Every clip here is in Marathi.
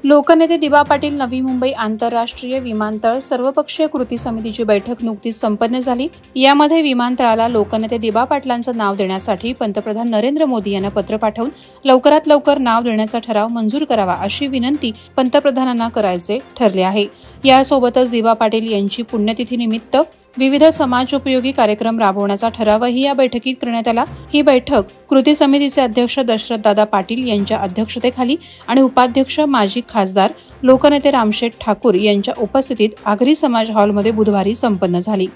लोकनेते दिबा पाटील नवी मुंबई आंतरराष्ट्रीय विमानतळ सर्वपक्षीय कृती समितीची बैठक नुकतीच संपन्न झाली। यामध्ये विमानतळाला लोकनेते दिबा पाटलांचं नाव देण्यासाठी पंतप्रधान नरेंद्र मोदी यांना पत्र पाठवून लवकरात लवकर नाव देण्याचा ठराव मंजूर करावा अशी विनंती पंतप्रधानांना करायचे ठरले आहे। यासोबतच दिबा पाटील यांची पुण्यतिथीनिमित्त विविध समाजोपयोगी कार्यक्रम राबवण्याचा ठरावही या बैठकीत करण्यात आला। ही बैठक कृती समितीचे अध्यक्ष दशरथदादा पाटील यांच्या अध्यक्षतेखाली आणि उपाध्यक्ष माजी खासदार लोकनेते रामशेठ ठाकूर यांच्या उपस्थितीत आगरी समाज हॉलमध्ये बुधवारी संपन्न झाली।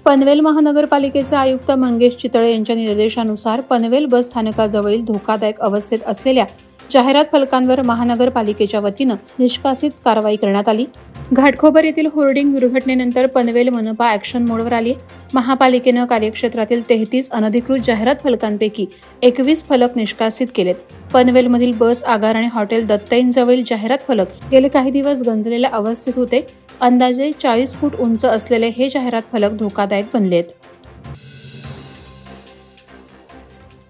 पनवेल महानगरपालिकेचे आयुक्त मंगेश चितळे यांच्या निर्देशानुसार पनवेल बस स्थानकाजवळील धोकादायक अवस्थेत असलेल्या जाहिरात फलकांवर महानगरपालिकेच्या वतीनं निष्कासित कारवाई करण्यात आली। घाटखोपर येथील होर्डिंग दुर्घटनेनंतर पनवेल मनपा ॲक्शन मोडवर आली। महापालिकेनं कार्यक्षेत्रातील 33 अनधिकृत जाहिरात फलकांपैकी 21 फलक निष्कासित केलेत। पनवेलमधील बस आगार आणि हॉटेल दत्ताईंजवळील जाहिरात फलक गेले काही दिवस गंजलेल्या अवस्थेत होते। अंदाजे 40 फूट उंच असलेले हे जाहिरात फलक धोकादायक बनलेत।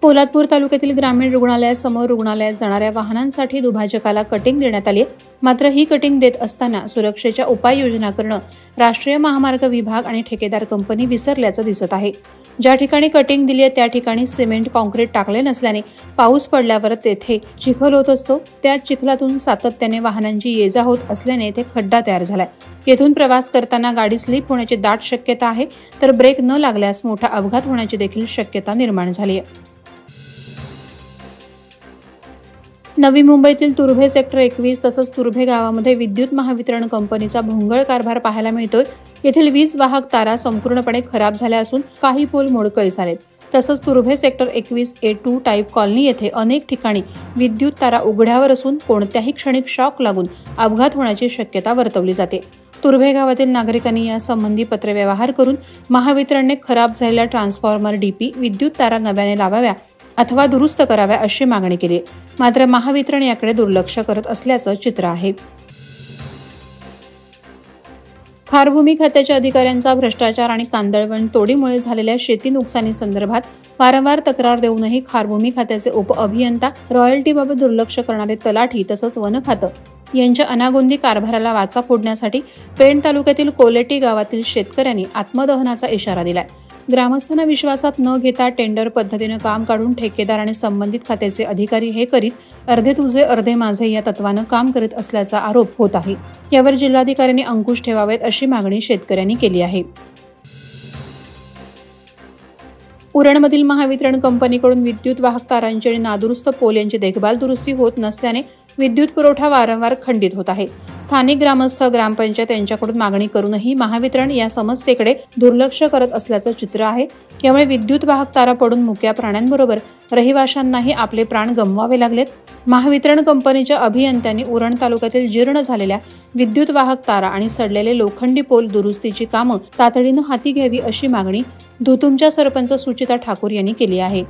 पोलादपूर तालुक्यातील ग्रामीण रुग्णालयासमोर रुग्णालयात जाणाऱ्या वाहनांसाठी दुभाजकाला कटिंग देण्यात आली। मात्र ही कटिंग देत असताना सुरक्षेच्या उपाययोजना करणं राष्ट्रीय महामार्ग विभाग आणि ठेकेदार कंपनी विसरल्याचं दिसत आहे। ज्या ठिकाणी कटिंग दिली आहे त्या ठिकाणी सिमेंट कॉन्क्रीट टाकले नसल्याने पाऊस पडल्यावर तेथे चिखल होत असतो। त्या चिखलातून सातत्याने वाहनांची ये-जा होत असल्याने येथे खड्डा तयार झालाय। येथून प्रवास करताना गाडी स्लिप होण्याची दाट शक्यता आहे, तर ब्रेक न लागल्यास मोठा अपघात होण्याची देखील शक्यता निर्माण झाली आहे। नवी मुंबईतील तुर्भे सेक्टर 21 तसंच तुर्भे गावामध्ये विद्युत महावितरण कंपनीचा भोंगळ कारभार पाहायला मिळतोय। येथील वीज वाहक तारा संपूर्णपणे खराब झाल्या असून काही पोल मोडकळीस आलेत। तसंच Turbhe sector 21A2 type colony येथे अनेक ठिकाणी विद्युत तारा उघड्यावर असून कोणत्याही क्षणिक शॉक लागून अपघात होण्याची शक्यता वर्तवली जाते। तुर्भे गावातील नागरिकांनी यासंबंधी पत्रव्यवहार करून महावितरणने खराब झालेल्या ट्रान्सफॉर्मर डीपी विद्युत तारा नव्याने लावाव्या अथवा दुरुस्त कराव्या अशी मागणी केली। मात्र महावितरण याकडे दुर्लक्ष करत असल्याचं चित्र आहे। खारभूमी खात्याच्या अधिकाऱ्यांचा भ्रष्टाचार आणि कांदळवन तोडीमुळे झालेल्या शेती नुकसानी संदर्भात वारंवार तक्रार देऊनही खारभूमी खात्याचे उपअभियंता रॉयल्टीबाबत दुर्लक्ष करणारे तलाठी तसंच वन खातं यांच्या अनागोंदी कारभाराला वाचा फोडण्यासाठी पेण तालुक्यातील कोलेटी गावातील शेतकऱ्यांनी आत्मदहनाचा इशारा दिलाय। ग्रामस्थांना विश्वासात न घेता टेंडर पद्धतीने काम काढून ठेकेदार आणि संबंधित खात्याचे अधिकारी हे करीत अर्धे तुझे अर्धे माझे या तत्वानं काम करीत असल्याचा आरोप होत आहे। यावर जिल्हाधिकाऱ्यांनी अंकुश ठेवावेत अशी मागणी शेतकऱ्यांनी केली आहे। उरणमधील महावितरण कंपनीकडून विद्युत वाहक तारांची आणि नादुरुस्त पोल यांची देखभाल दुरुस्ती होत नसल्याने विद्युत पुरवठा वारंवार खंडित होत आहे। स्थानिक ग्रामस्थ ग्रामपंचायत यांच्याकडून मागणी करूनही महावितरण या समस्येकडे दुर्लक्ष करत असल्याचं चित्र आहे। यामुळे विद्युत वाहक तारा पडून मुक्या प्राण्यांबरोबर रहिवाशांनाही आपले प्राण गमवावे लागलेत। महावितरण कंपनीच्या अभियंत्यांनी उरण तालुक्यातील जीर्ण झालेल्या विद्युत वाहक तारा आणि सडलेले लोखंडी पोल दुरुस्तीची कामं तातडीनं हाती घ्यावी अशी मागणी धुतुमच्या सरपंच सुचिता ठाकूर यांनी केली आहे।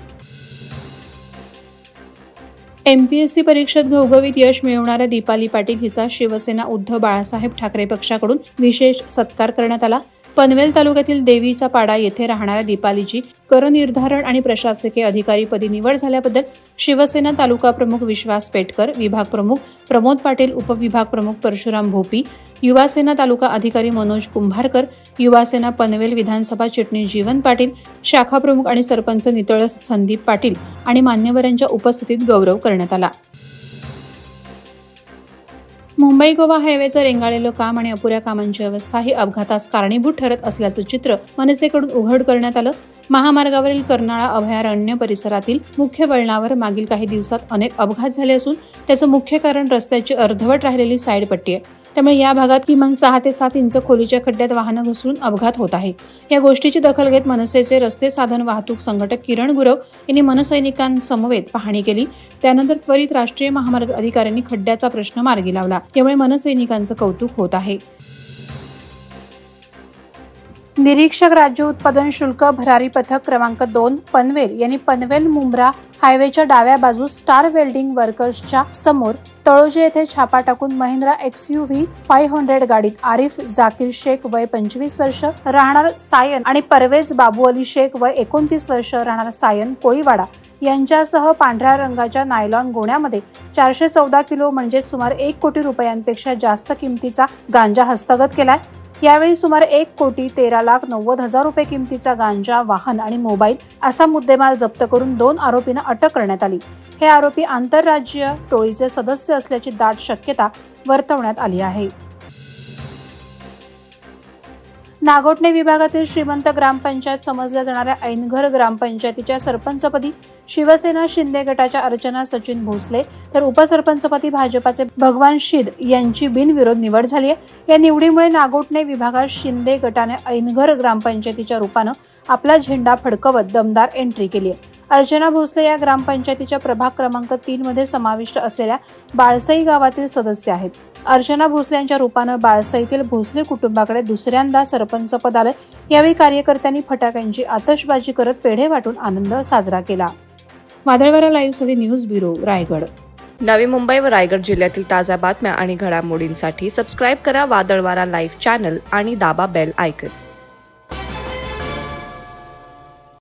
MPSC परीक्षेत घवघवीत यश मिळवणाऱ्या दीपाली पाटील हिचा शिवसेना उद्धव बाळासाहेब ठाकरे पक्षाकडून विशेष सत्कार करण्यात आला। पनवेल तालुक्यातील देवीचा पाडा येथे राहणाऱ्या दीपालीची करनिर्धारण आणि प्रशासकीय अधिकारीपदी निवड झाल्याबद्दल शिवसेना तालुका प्रमुख विश्वास पेटकर, विभाग प्रमुख प्रमोद पाटील, उपविभाग प्रमुख परशुराम भोपी, युवासेना तालुका अधिकारी मनोज कुंभारकर, युवासेना पनवेल विधानसभा चिटणीस जीवन पाटील, शाखा प्रमुख आणि सरपंच नितळस संदीप पाटील आणि मान्यवरांच्या उपस्थितीत गौरव करण्यात आला। मुंबई गोवा हायवेचं रेंगाळलेलं काम आणि अपुऱ्या कामांची अवस्था ही अपघातास कारणीभूत ठरत असल्याचं चित्र मनसेकडून उघड करण्यात आलं। महामार्गावरील कर्नाळा अभयारण्य परिसरातील मुख्य वळणावर मागील काही दिवसात अनेक अपघात झाले असून त्याचं मुख्य कारण रस्त्याची अर्धवट राहिलेली साईड पट्टी आहे। त्यामुळे या भागात किमान 6 ते 7 इंच खोलीच्या खड्ड्यात वाहनं घसरून अपघात होत आहे। या गोष्टीची दखल घेत मनसेचे रस्ते साधन वाहतूक संघटक किरण गुरव यांनी मनसैनिकांसमवेत पाहणी केली। त्यानंतर त्वरित राष्ट्रीय महामार्ग अधिकाऱ्यांनी खड्ड्याचा प्रश्न मार्गी लावला। त्यामुळे मनसैनिकांचं कौतुक होत आहे। निरीक्षक राज्य उत्पादन शुल्क भरारी पथक क्रमांक 2 पनवेल यांनी पनवेल मुंब्रा हायवेच्या डाव्या बाजूस स्टार वेल्डिंग वर्कर्सच्या समोर तळोजे येथे छापा टाकून महिंद्रा XUV 500 गाडीत आरिफ जाकीर शेख वय 25 वर्ष राहणार सायन आणि परवेज बाबू अली शेख वय 29 वर्ष राहणार सायन कोळीवाडा यांच्यासह पांढऱ्या रंगाच्या नायलॉन गोण्यामध्ये 414 किलो म्हणजे सुमारे 1 कोटी रुपयांपेक्षा जास्त किमतीचा गांजा हस्तगत केलाय। यावेळी सुमारे 1,13,90,000 रुपये किमतीचा गांजा, वाहन आणि मोबाईल असा मुद्देमाल जप्त करून 2 आरोपींना अटक करण्यात आली। हे आरोपी आंतरराज्यीय टोळीचे सदस्य असल्याची दाट शक्यता वर्तवण्यात आली आहे। नागोठणे विभागातील श्रीमंत ग्रामपंचायत समजल्या जाणाऱ्या ऐनघर ग्रामपंचायतीच्या सरपंचपदी शिवसेना शिंदे गटाच्या अर्चना सचिन भोसले तर उपसरपंचपदी भाजपाचे भगवान शिद यांची बिनविरोध निवड झाली आहे। या निवडीमुळे नागोठणे विभागात शिंदे गटाने ऐनघर ग्रामपंचायतीच्या रूपानं आपला झेंडा फडकवत दमदार एंट्री केली आहे। अर्चना भोसले या ग्रामपंचायतीच्या प्रभाग क्रमांक 3 मध्ये समाविष्ट असलेल्या बाळसई गावातील सदस्य आहेत। अर्चना भोसले यांच्या रूपानं बाळसईतील भोसले कुटुंबाकडे दुसऱ्यांदा सरपंच पद आलं। यावेळी कार्यकर्त्यांनी फटाक्यांची आतषबाजी करत पेढे वाटून आनंद साजरा केला। वादळवारा लाईव्हसाठी न्यूज ब्युरो, रायगड। नवी मुंबई व रायगड जिल्ह्यातील ताज्या बातम्या आणि घडामोडींसाठी सबस्क्राईब करा वादळवारा लाईव्ह चॅनल आणि दाबा बेल आयकॉन।